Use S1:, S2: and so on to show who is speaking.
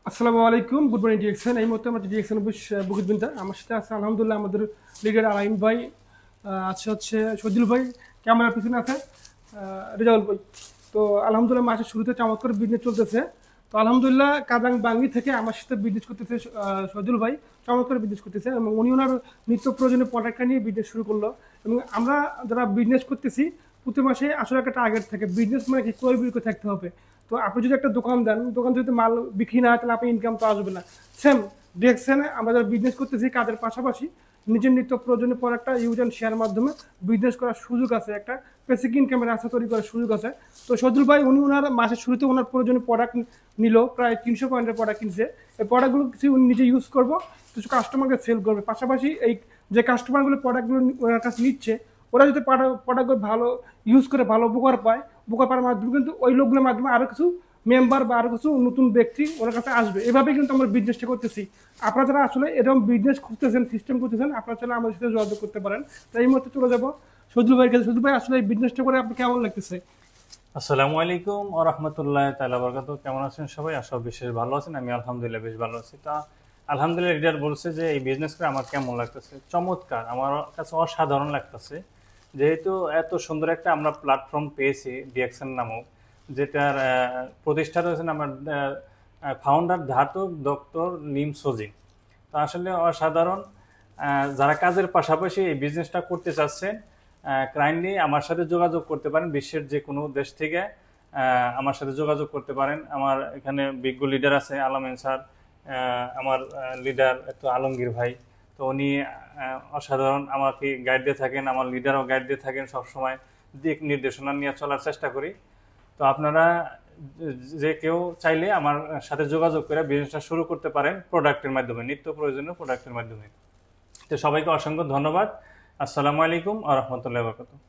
S1: আসসালামু আলাইকুম, good morning DXN. এই মুহূর্তে আমাদের ডিএক্সএন অফিস বুকিত বিনতে আমার সাথে আছে আলহামদুলিল্লাহ আমাদের লিডার আলাইন ভাই, আছে হচ্ছে সজুল ভাই, ক্যামেরার পিছনে আছে রেজাউল ভাই। তো আলহামদুলিল্লাহ মাসের শুরুতে চমৎকার বিজনেস চলতেছে। তো আলহামদুলিল্লাহ কাদাং বাঙ্গি থেকে আমার সাথে বিজনেস করতেছে সজুল ভাই, চমৎকার বিজনেস করতেছে এবং উনি ওনার নিত্য প্রয়োজনীয় প্রোডাক্টটা নিয়ে বিজনেস শুরু করলো। এবং আমরা যারা বিজনেস করতেছি প্রতি মাসে আসলে একটা টার্গেট থাকে, বিজনেস মানে কি ক্রয় বিক্রয় থাকতে হবে। তো আপনি যদি একটা দোকান দেন, দোকান যদি মাল বিক্রি না হয় তাহলে আপনার ইনকাম তো আসবে না। সেম ডিরেকশনে আমরা যারা বিজনেস করতেছি কাজের পাশাপাশি নিজের নিত্য প্রয়োজনীয় প্রোডাক্টটা ইউজ অ্যান্ড শেয়ার মাধ্যমে বিজনেস করার সুযোগ আছে, একটা বেসিক ইনকামের রাস্তা তৈরি করার সুযোগ আছে। তো সজল ভাই উনি ওনার মাসের শুরুতে ওনার প্রয়োজনীয় প্রোডাক্ট নিল, প্রায় 300 পয়েন্টের প্রোডাক্ট কিনছে। এই প্রোডাক্টগুলো কিছু উনি নিজে ইউজ করবো, কিছু কাস্টমারকে সেল করবে। পাশাপাশি এই যে কাস্টমারগুলো প্রোডাক্টগুলো ওনার কাছে নিচ্ছে, ওরা যদি প্রোডাক্টগুলো ভালো ইউজ করে ভালো উপকার পায়, উপকার পাওয়ার মাধ্যমে কিন্তু ওই লোকগুলোর মাধ্যমে আরও কিছু মেম্বার বা আরও কিছু নতুন ব্যক্তি ওনার কাছে আসবে। এভাবে কিন্তু আমরা বিজনেসটা করতেছি। আপনারা যারা আসলে এরকম বিজনেস খুঁজতেছেন, সিস্টেম করতেছেন, আপনারা চাইলে আমাদের সাথে যোগাযোগ করতে পারেন। তো এই মুহূর্তে চলে যাবো সজল ভাইয়ের কাছে। সজল ভাই, আসলে এই বিজনেসটা করে আপনি কেমন লাগতেছে?
S2: আসসালামু আলাইকুম ও রহমতুল্লাহ তাআলা বারাকাতুহু। কেমন আছেন সবাই? আশা বিশেষ ভালো আছেন। আমি আলহামদুলিল্লাহ বেশ ভালো আছি। তা আলহামদুলিল্লাহ, লিডার বলছে যে এই বিজনেস করে আমার কেমন লাগতেছে, চমৎকার, আমার কাছে অসাধারণ লাগতেছে। যেহেতু এত সুন্দর একটা আমরা প্ল্যাটফর্ম পেয়েছি ডিএক্সএন নামক, যেটার প্রতিষ্ঠাতা হয়েছেন আমার ফাউন্ডার ধাতব ডক্টর লিম সজি। তো আসলে অসাধারণ। যারা কাজের পাশাপাশি এই বিজনেসটা করতে চাচ্ছেন, কাইন্ডলি আমার সাথে যোগাযোগ করতে পারেন। বিশ্বের যে কোনো দেশ থেকে আমার সাথে যোগাযোগ করতে পারেন। আমার এখানে বিজ্ঞ লিডার আছে আলামিন স্যার, আমার লিডার একটু আলমগীর ভাই। তো উনি অসাধারণ আমাকে গাইড দিয়ে থাকেন, আমার লিডারও গাইড দিয়ে থাকেন, সবসময় দিক নির্দেশনা নিয়ে চলার চেষ্টা করি। তো আপনারা যে কেউ চাইলে আমার সাথে যোগাযোগ করে বিজনেসটা শুরু করতে পারেন প্রোডাক্টের মাধ্যমে, নিত্য প্রয়োজনীয় প্রোডাক্টের মাধ্যমে। তো সবাইকে অসংখ্য ধন্যবাদ। আসসালামু আলাইকুম ওয়া রাহমাতুল্লাহি ওয়া বারাকাতুহু।